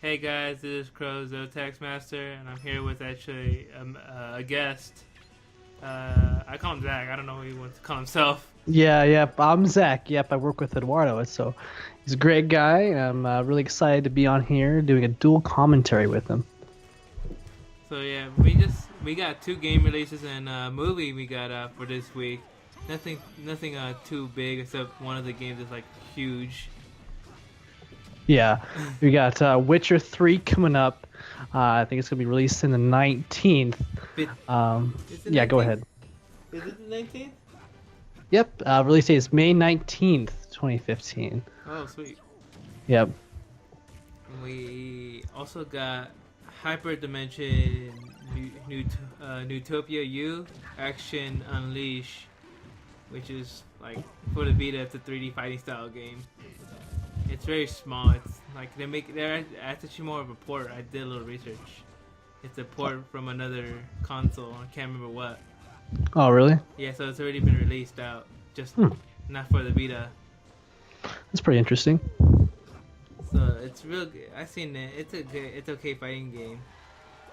Hey guys, this is Crowthezotaxmaster, and I'm here with actually a guest. I call him Zach. I don't know what he wants to call himself. Yep. I'm Zach. Yep, I work with Eduardo, so he's a great guy, and I'm really excited to be on here doing a dual commentary with him. So yeah, we got two game releases and a movie we got for this week. Nothing too big except one of the games is like huge. Yeah, we got Witcher 3 coming up. I think it's gonna be released in the 19th. Yeah, go ahead. Is it the 19th? Yep, release date is May 19th, 2015. Oh, sweet. Yep. We also got Hyper Dimension Newtopia U Action Unleash, which is like for the Vita. It's a 3D fighting style game. It's very small. It's like they're actually more of a port. I did a little research. It's a port from another console. I can't remember what. Oh, really? Yeah, so it's already been released out. Just not for the Vita. That's pretty interesting. So it's real good. I've seen it. It's okay fighting game.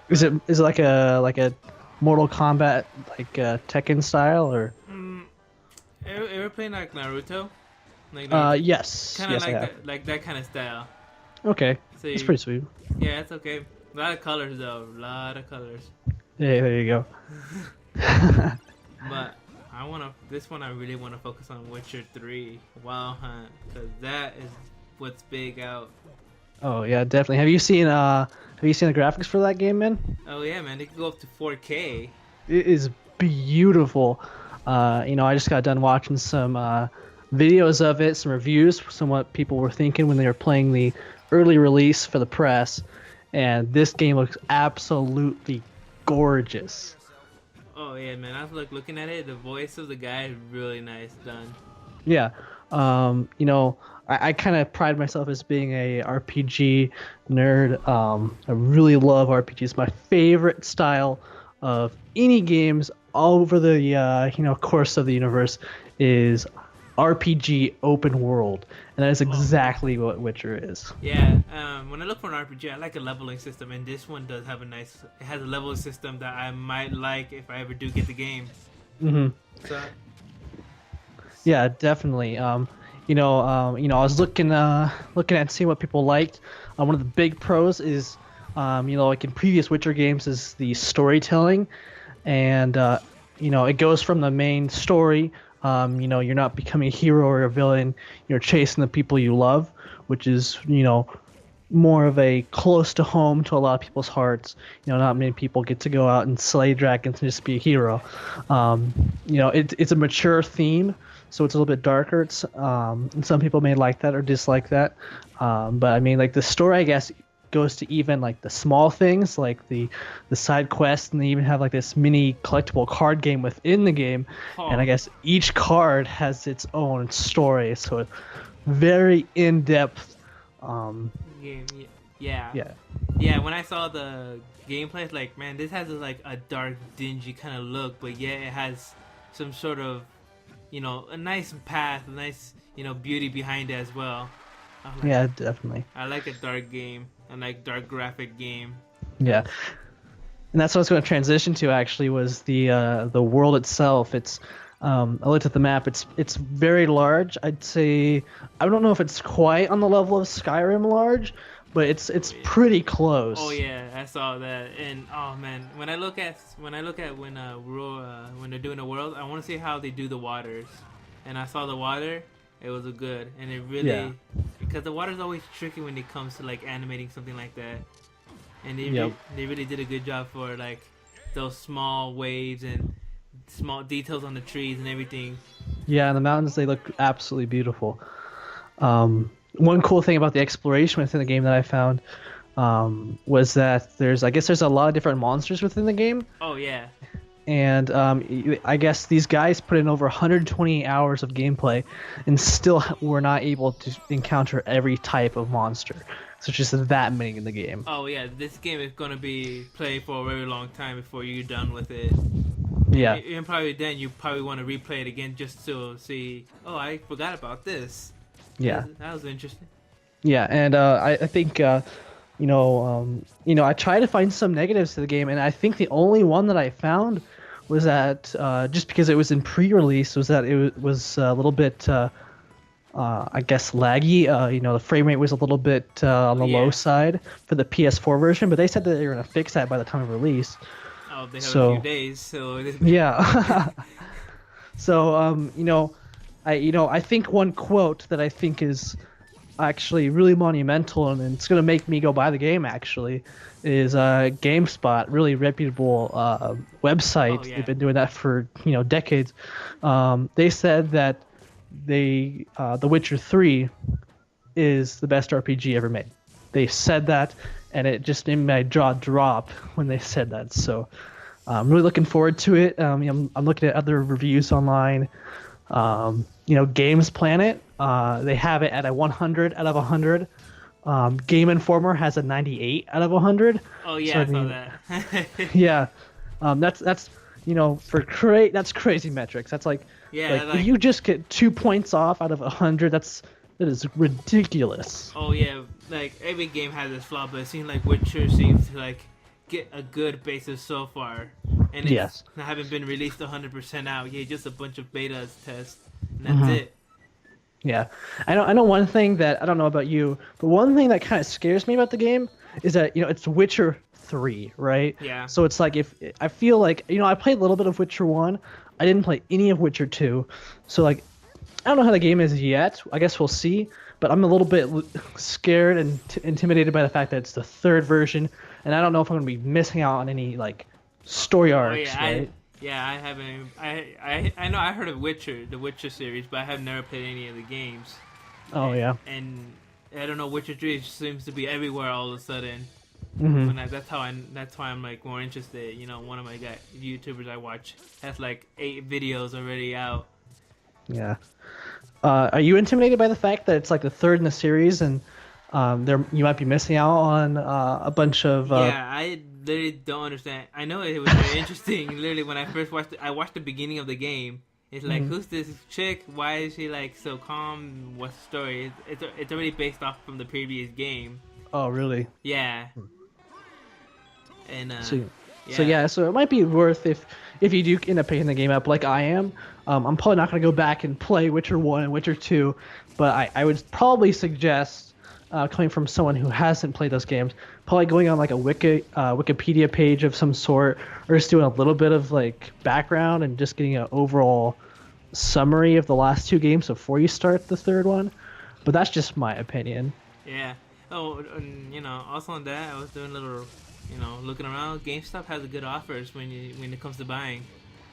Is it like a Mortal Kombat like Tekken style or? Ever playing like Naruto? Yes. Kind of Yes, I have. like that kind of style. Okay. So That's pretty sweet. Yeah, it's okay. A lot of colors though. A lot of colors. Yeah, there you go. But this one I really wanna focus on Witcher 3 Wild Hunt, because that is what's big out. Oh yeah, definitely. Have you seen the graphics for that game, man? Oh yeah, man, it can go up to 4K. It is beautiful. I just got done watching some videos of it, some reviews, some what people were thinking when they were playing the early release for the press, and this game looks absolutely gorgeous. Oh yeah, man, I was looking at it. The voice of the guy is really nice done. Yeah. I kind of pride myself as being a RPG nerd. I really love RPGs. My favorite style of any games all over the course of the universe is RPG open world, and that is exactly what Witcher is. Yeah, when I look for an RPG, I like a leveling system, and this one does have it has a leveling system that I might like if I ever do get the game. So, yeah, definitely. I was looking at seeing what people liked. One of the big pros is, like in previous Witcher games, is the storytelling, and it goes from the main story. You're not becoming a hero or a villain. You're chasing the people you love, which is, more of a close to home to a lot of people's hearts. Not many people get to go out and slay dragons and just be a hero. It's a mature theme, so it's a little bit darker. And some people may like that or dislike that. But I mean, like the story, I guess, goes to even like the small things like the side quests, and they even have like this mini collectible card game within the game. And I guess each card has its own story, so very in-depth game, yeah when I saw the gameplay, it's like, man, this has a dark, dingy kind of look, but yeah, it has some sort of a nice path, a nice beauty behind it as well. Yeah, definitely. I like a dark game. I like dark graphic game. Yeah, and that's what I was going to transition to. Actually, was the world itself. It's I looked at the map. It's very large. I'd say I don't know if it's quite on the level of Skyrim large, but it's pretty close. Oh yeah, I saw that. And oh man, when I look at when they're doing the world, I want to see how they do the waters. And I saw the water. It was a good, and it really, because the water's always tricky when it comes to like animating something like that, and they really did a good job for like those small waves and small details on the trees and everything. Yeah, and the mountains, they look absolutely beautiful. One cool thing about the exploration within the game that I found was that there's a lot of different monsters within the game. Oh yeah. And I guess these guys put in over 120 hours of gameplay and still were not able to encounter every type of monster. So it's just that many in the game. Oh yeah, this game is going to be played for a very long time before you're done with it. Yeah. And probably then you probably want to replay it again just to see, oh, I forgot about this. Yeah. That was interesting. Yeah, and I think I tried to find some negatives to the game, and I think the only one that I found was that just because it was in pre-release, was that it was a little bit, I guess, laggy. The frame rate was a little bit on the low side for the PS4 version, but they said that they were gonna fix that by the time of release. Oh, they have a few days, so yeah. So I think one quote that I think is actually really monumental, and it's gonna make me go buy the game, actually, is GameSpot, really reputable website. Oh, yeah. They've been doing that for decades. They said that The Witcher 3 is the best RPG ever made. They said that, and it just made my jaw drop when they said that. So I'm really looking forward to it. I'm looking at other reviews online. Games Planet, they have it at a 100 out of 100. Game Informer has a 98 out of 100. Oh yeah, I saw that. Yeah, that's that's crazy metrics. That's like if you just get 2 points off out of 100, that is ridiculous. Oh yeah, like every game has its flaw, but it seems like Witcher seems to like get a good basis so far, and it's haven't been released 100% out. Yeah, just a bunch of betas tests, and that's it. Yeah, I know one thing that I don't know about you, but one thing that kind of scares me about the game is that it's Witcher 3, right? Yeah. So it's like if I feel like I played a little bit of Witcher 1, I didn't play any of Witcher 2, so like I don't know how the game is yet. I guess we'll see, but I'm a little bit scared and intimidated by the fact that it's the third version, and I don't know if I'm gonna be missing out on any like story arcs, right? I haven't. I know I heard of the Witcher series, but I have never played any of the games. Oh yeah. And I don't know, Witcher 3 seems to be everywhere all of a sudden. Mm-hmm. That's why I'm like more interested. One of my YouTubers I watch has like 8 videos already out. Yeah. Are you intimidated by the fact that it's like the third in the series, and you might be missing out on a bunch of? Yeah, I literally don't understand. I know it was very interesting. Literally, when I first watched it, I watched the beginning of the game. It's like, who's this chick? Why is she like so calm? What's the story? It's already based off from the previous game. Oh, really? Yeah. And so it might be worth if you do end up picking the game up like I am. I'm probably not going to go back and play Witcher 1 and Witcher 2, but I would probably suggest, coming from someone who hasn't played those games, probably going on like a Wikipedia page of some sort, or just doing a little bit of like background and just getting an overall summary of the last 2 games before you start the third one. But that's just my opinion. Yeah. Oh, and, also on that, I was doing a little, looking around. GameStop has good offers when it comes to buying.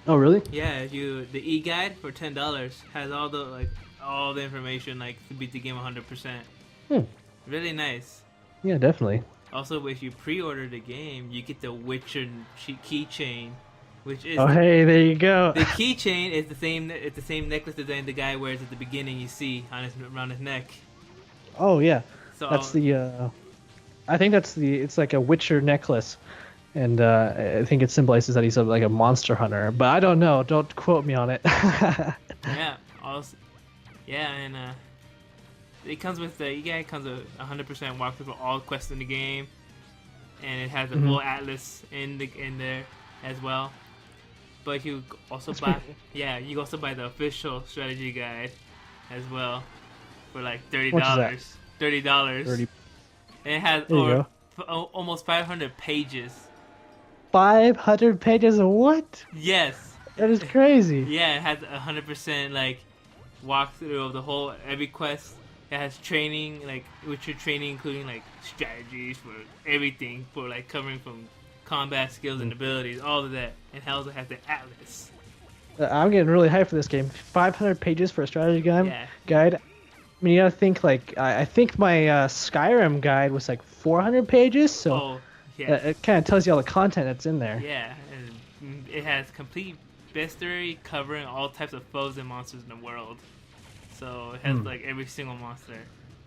Oh, really? Yeah, the e-guide for $10 has all the information, like to beat the game 100%. Really nice. Yeah, definitely. Also, if you pre-order the game, you get the Witcher keychain, which is hey, there you go. The keychain is the same. It's the same necklace design the guy wears at the beginning. You see around his neck. Oh yeah, so that's the. I think it's like a Witcher necklace. And I think it symbolizes that he's like a monster hunter, but I don't know. Don't quote me on it. Yeah. Also, yeah, and it comes with it comes with 100% walkthrough for all quests in the game, and it has a full atlas in there as well. But you also buy you also buy the official strategy guide as well for like $30. $30. And it has almost 500 pages. 500 pages of what? Yes. That is crazy. Yeah, it has 100% like walkthrough of every quest. It has training, like Witcher training, including like strategies for everything, for like covering from combat skills and abilities, all of that. And it also has the atlas. I'm getting really hyped for this game. 500 pages for a strategy guide. I mean, you gotta think like I think my Skyrim guide was like 400 pages, so. Yeah. It kind of tells you all the content that's in there. Yeah, and it has complete bestiary covering all types of foes and monsters in the world. So it has like every single monster.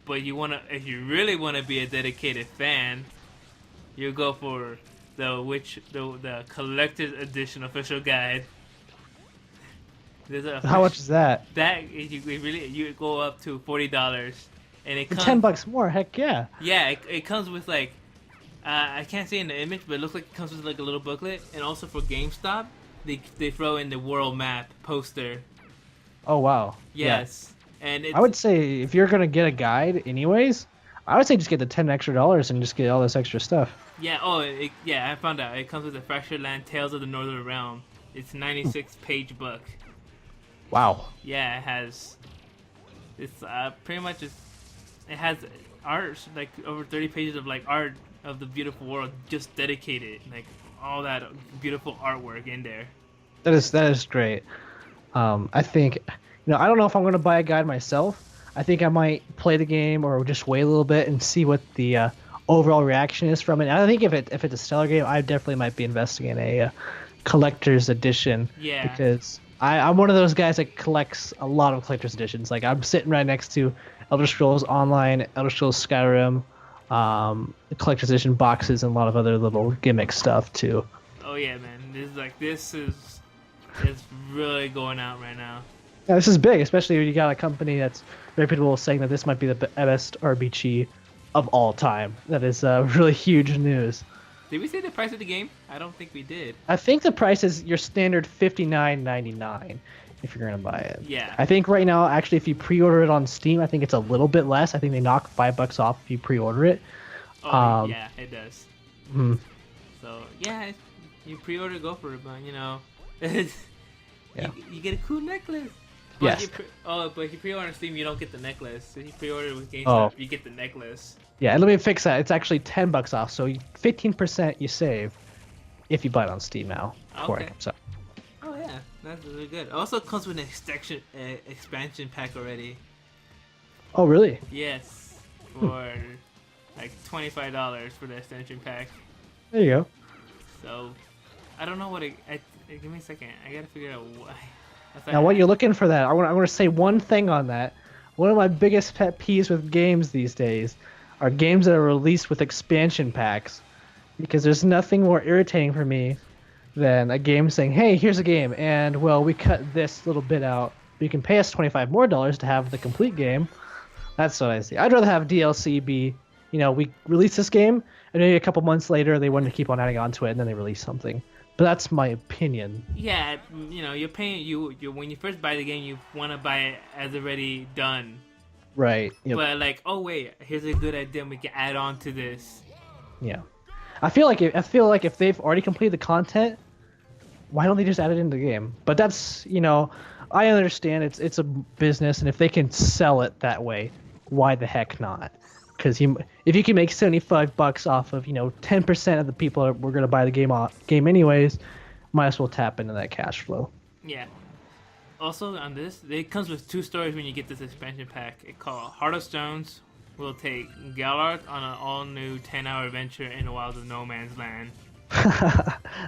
But if you really wanna be a dedicated fan, you go for the collector's edition official guide. How much is that? That you go up to $40, and it comes $10 more. Heck yeah. Yeah, it comes with like I can't see in the image, but it looks like it comes with like a little booklet, and also for GameStop, they throw in the world map poster. Oh wow. Yes, yeah. And I would say if you're gonna get a guide, anyways, I would say just get the $10 extra and just get all this extra stuff. Yeah. Oh, yeah. I found out it comes with the Fractured Land Tales of the Northern Realm. It's 96-page book. Wow. Yeah, it has. It's pretty much it has art, like over 30 pages of like art of the beautiful world, just dedicated, like all that beautiful artwork in there. That is great. I think, I don't know if I'm gonna buy a guide myself. I think I might play the game or just wait a little bit and see what the overall reaction is from it. I think if it's a stellar game, I definitely might be investing in a collector's edition. Yeah. Because I'm one of those guys that collects a lot of collector's editions. Like I'm sitting right next to Elder Scrolls Online, Elder Scrolls Skyrim, collector's edition boxes, and a lot of other little gimmick stuff too. Oh yeah, man! This is really going out right now. Yeah, this is big, especially when you got a company that's reputable saying that this might be the best RPG of all time. That is really huge news. Did we say the price of the game? I don't think we did. I think the price is your standard $59.99 if you're gonna buy it. Yeah. I think right now, actually, if you pre-order it on Steam, I think it's a little bit less. I think they knock $5 off if you pre-order it. Oh yeah, it does. Mm-hmm. So yeah, you pre-order, go for it, but Yeah. you get a cool necklace. But Yes. but if you pre-order on Steam, you don't get the necklace. So if you pre-order with GameStop, you get the necklace. Yeah, let me fix that. It's actually $10 off, so 15% you save if you buy it on Steam now. Okay. So. Oh yeah, that's really good. It also comes with an expansion pack already. Oh really? Yes, for like $25 for the extension pack. There you go. So I don't know what give me a second. I gotta figure out why. Now, while you're looking for that, I want to say one thing on that. One of my biggest pet peeves with games these days are games that are released with expansion packs, because there's nothing more irritating for me than a game saying, "Hey, here's a game, and well, we cut this little bit out. But you can pay us $25 more to have the complete game." That's what I see. I'd rather have DLC be, we release this game, and maybe a couple months later they want to keep on adding on to it, and then they release something. But that's my opinion. Yeah, you're paying you when you first buy the game, you want to buy it as already done. Right. Yep. But like, oh wait, here's a good idea. We can add on to this. Yeah. I feel like if they've already completed the content, why don't they just add it into the game? But that's I understand it's a business, and if they can sell it that way, why the heck not? Because if you can make $75 off of 10% of the people were going to buy the game anyways, might as well tap into that cash flow. Yeah. Also on this, it comes with 2 stories when you get this expansion pack. It called Heart of Stones. Will take Galard on an all-new 10-hour adventure in the wilds of No Man's Land.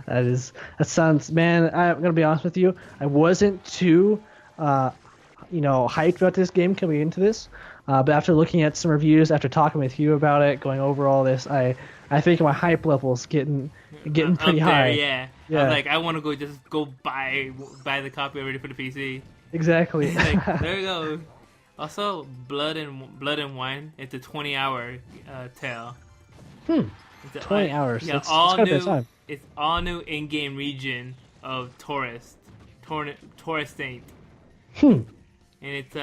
that sounds, man. I'm gonna be honest with you. I wasn't too hyped about this game coming into this. But after looking at some reviews, after talking with you about it, going over all this, I think my hype level's getting pretty high. Yeah. I was like, I want to go buy the copy already for the PC. Exactly. Like, there you go. Also, Blood and Wine. It's a 20-hour tale. 20 hours. Yeah, that's all new. Time. It's all new in-game region of Taurus Saint. And it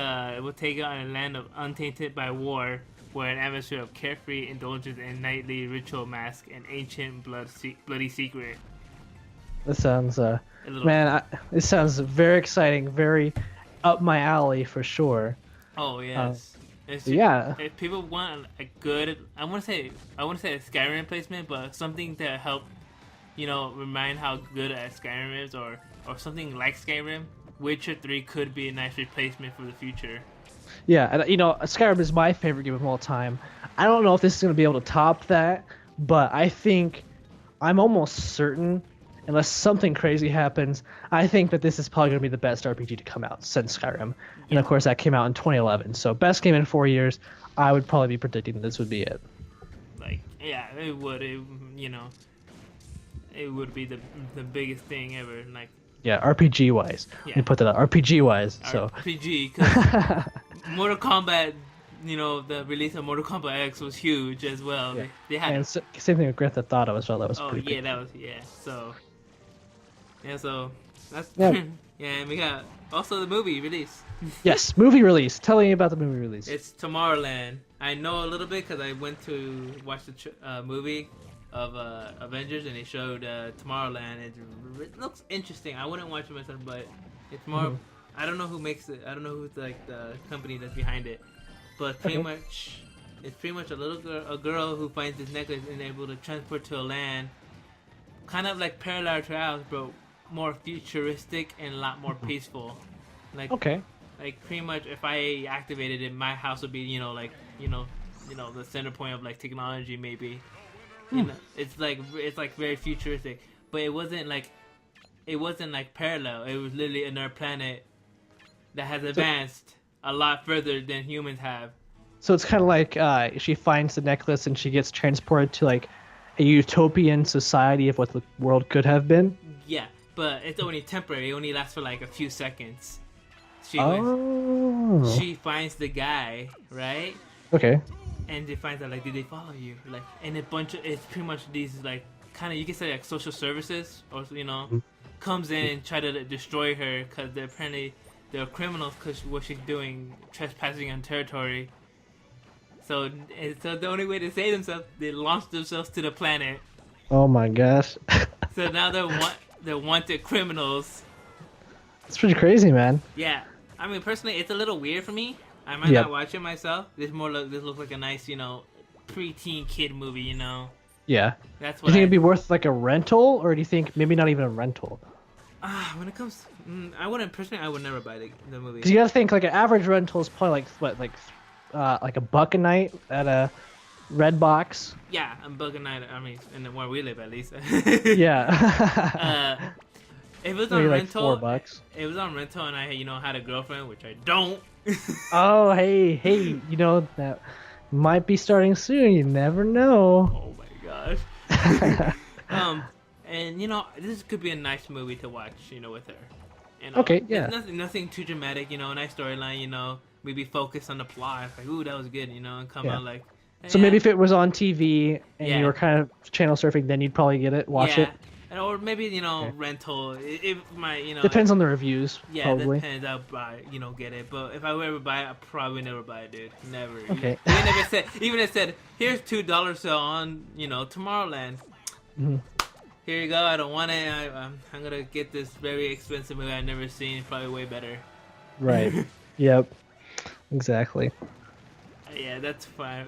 will take on a land of untainted by war, where an atmosphere of carefree indulgence in nightly ritual mask and ancient bloody secret. This sounds, this sounds very exciting, very up my alley for sure. Oh yes. If people want a good, I want to say a Skyrim replacement, but something to help, remind how good a Skyrim is, or something like Skyrim. Witcher 3 could be a nice replacement for the future. Yeah, and Skyrim is my favorite game of all time. I don't know if this is going to be able to top that, but I think I'm almost certain, unless something crazy happens, I think that this is probably going to be the best RPG to come out since Skyrim. And of course, that came out in 2011. So best game in 4 years, I would probably be predicting that this would be it. It would. It would be the biggest thing ever. Yeah, RPG wise. Yeah. Let me put that up. RPG wise. So. RPG, because Mortal Kombat the release of Mortal Kombat X was huge as well. Yeah. They had. And same thing with Grand Theft Auto as well. That was pretty yeah, big. that was So that's Yeah. yeah, and we got also the movie release. Yes, movie release. Tell me about the movie release. It's Tomorrowland. I know a little bit because I went to watch the movie of Avengers, and they showed Tomorrowland. It looks interesting. I wouldn't watch it myself, but it's more. I don't know who makes it. I don't know who's like the company that's behind it, but it's pretty much a girl who finds this necklace and able to transport to a land, kind of like parallel to ours, but more futuristic and a lot more peaceful. Like pretty much if I activated it, my house would be the center point of like technology maybe. It's like very futuristic, but it wasn't like parallel. It was literally another planet that has advanced a lot further than humans have. So it's kind of like she finds the necklace and she gets transported to like a utopian society of what the world could have been. Yeah, but it's only temporary. It only lasts for like a few seconds. She finds the guy, right? Okay. And they find out like, did they follow you? Like, and it's pretty much these like kind of, you can say like social services or comes in and try to destroy her because they're criminals because what she's doing, trespassing on territory. So the only way to save themselves, they launch themselves to the planet. Oh my gosh. So now they're wanted criminals. It's pretty crazy, man. Yeah, I mean personally, it's a little weird for me. I might not watch it myself. This looks like a nice, preteen kid movie, Yeah. That's Do what. you think it'd be worth like a rental, or do you think maybe not even a rental? When it comes, I would never buy the movie. Because you gotta think like an average rental is probably like $1 a night at a Red Box. Yeah, I'm bugging night. I mean, in where we live at least. Yeah. If it was on rental, like $4. It was on rental, and I had a girlfriend, which I don't. Oh, hey, that might be starting soon. You never know. Oh my gosh. And this could be a nice movie to watch, with her. Okay, yeah. Nothing too dramatic, a nice storyline, maybe focus on the plot. It's like, ooh, that was good, and come out like. So maybe if it was on TV and you were kind of channel surfing, then you'd probably get it, watch it. Or maybe rental. It might depends on the reviews. Yeah, probably. Depends. I'll buy get it. But if I would ever buy it, I'll probably never buy it, dude. Never. Okay. Even if it said here's $2 sale on Tomorrowland. Mm-hmm. Here you go. I don't want it. I'm gonna get this very expensive movie I've never seen. Probably way better. Right. Yep. Exactly. Yeah, that's fine.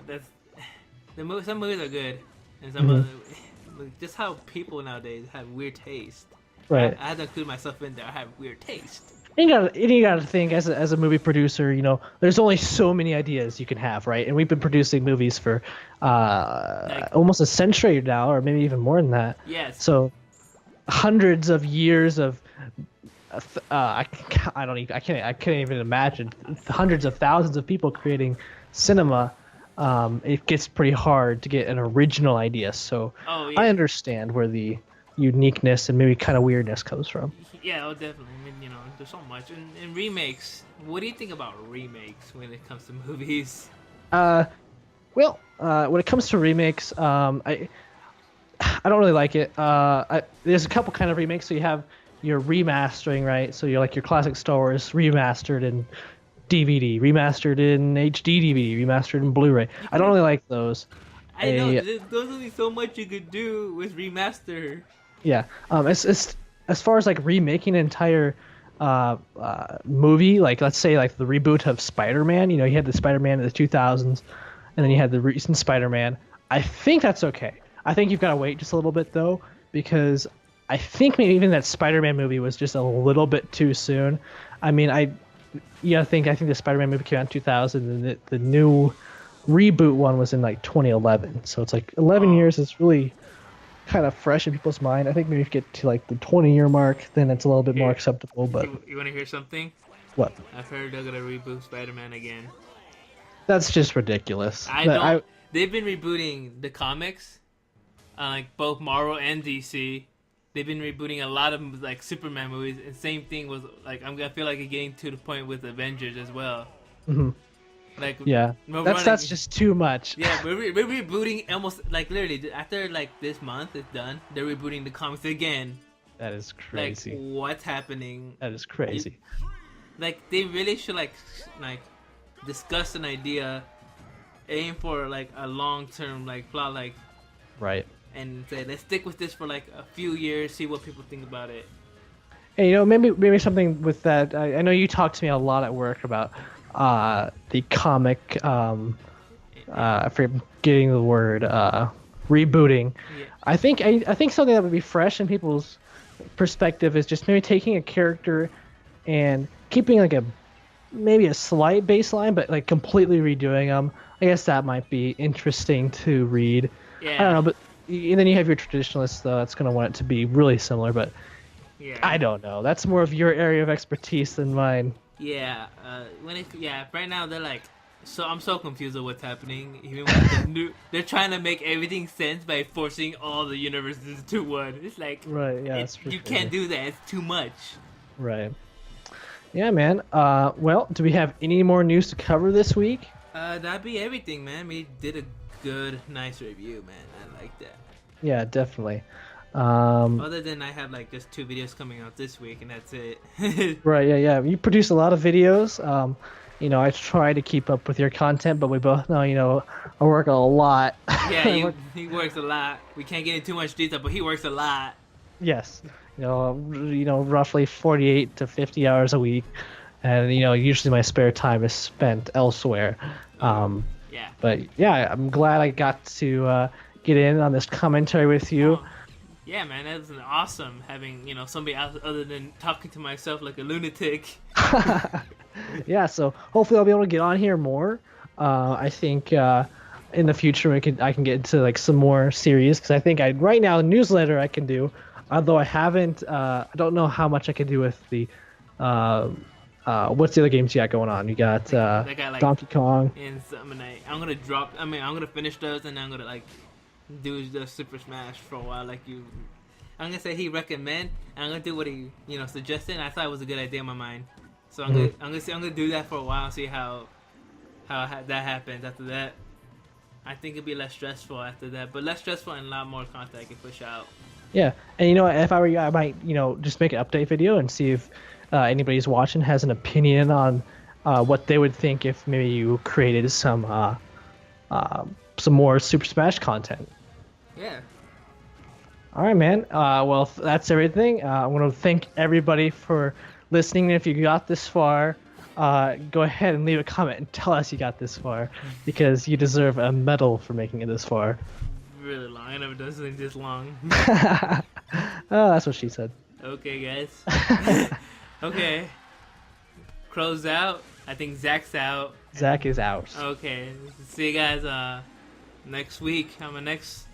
Some movies are good, and some other. Just how people nowadays have weird taste. Right. I had to include myself in there. I have weird taste. And you gotta think as a movie producer, there's only so many ideas you can have, right? And we've been producing movies for almost a century now, or maybe even more than that. Yes. So hundreds of years of I can't even imagine hundreds of thousands of people creating cinema. It gets pretty hard to get an original idea. So I understand where the uniqueness and maybe kind of weirdness comes from. Yeah, definitely. I mean, there's so much. And remakes. What do you think about remakes when it comes to movies? Well, when it comes to remakes, I don't really like it. There's a couple kind of remakes. So you have your remastering, right? So you're like your classic Star Wars remastered in DVD, remastered in HD DVD, remastered in Blu-ray. I don't really like those. I know there's only so much you could do with remaster. Yeah. As far as like remaking an entire movie, like let's say like the reboot of Spider-Man. You had the Spider-Man in the 2000s, and then you had the recent Spider-Man. I think that's okay. I think you've got to wait just a little bit though, because I think maybe even that Spider-Man movie was just a little bit too soon. I mean, I think the Spider-Man movie came out in 2000, and the new reboot one was in like 2011. So it's like 11 years is really kind of fresh in people's mind. I think maybe if you get to like the 20-year mark, then it's a little bit more acceptable. But you want to hear something? What? I've heard they're gonna reboot Spider-Man again. That's just ridiculous. They've been rebooting the comics, like both Marvel and DC. They've been rebooting a lot of like Superman movies, and same thing was like I feel like it's getting to the point with Avengers as well. Mm-hmm. Like Yeah, we're that's running- just too much. Yeah, we're rebooting almost like literally after like this month is done. They're rebooting the comics again. That is Like crazy. what's happening? That is crazy. Like they really should like discuss an idea, aim for like a long term like plot like, Right. and say let's stick with this for like a few years, see what people think about it. Hey, you know, maybe something with that. I know you talked to me a lot at work about the comic. I forget getting the word rebooting. Yeah. I think something that would be fresh in people's perspective is just maybe taking a character and keeping like maybe a slight baseline, but like completely redoing them. I guess that might be interesting to read. Yeah. I don't know, but and then you have your traditionalists though. That's gonna want it to be really similar, but Yeah. I don't know. That's more of your area of expertise than mine. Yeah. Right now they're like. So I'm so confused with what's happening. Even with they're trying to make everything sense by forcing all the universes into one. It's like Right, yeah, you can't do that. It's too much. Right. Yeah, man. Well, do we have any more news to cover this week? That'd be everything, man. We did a good, nice review, man. I like that. Yeah, definitely. Other than I have like just 2 videos coming out this week, and that's it. Right. Yeah. You produce a lot of videos. You know, I try to keep up with your content, but we both know, you know, I work a lot. Yeah, he works a lot. We can't get into too much detail, but he works a lot. Yes. You know, roughly 48 to 50 hours a week, and you know, usually my spare time is spent elsewhere. Yeah. But yeah, I'm glad I got to get in on this commentary with you. Yeah, man, that was awesome having, you know, somebody else other than talking to myself like a lunatic. Yeah, so hopefully I'll be able to get on here more. I think in the future I can get into like some more series, because I think right now the newsletter I can do, although I haven't. I don't know how much I can do with the. What's the other games you got going on? You got like, Donkey Kong and Summonnight. I'm gonna finish those, and I'm gonna like do the Super Smash for a while. Like I'm gonna say he recommend. And I'm gonna do what he suggested. And I thought it was a good idea in my mind. So I'm gonna do that for a while and see how that happens. After that, I think it'll be less stressful after that, but less stressful and a lot more content I can push out. Yeah, and you know, if I were you, I might just make an update video and see if anybody's watching has an opinion on what they would think if maybe you created some more Super Smash content. Yeah. All right, man. Well, that's everything. I want to thank everybody for listening. If you got this far, go ahead and leave a comment and tell us you got this far, because you deserve a medal for making it this far. Really long. I never done something this long. Oh, that's what she said. Okay, guys. Okay. Crow's out. I think Zach's out. Zach is out. Okay. See you guys next week on my next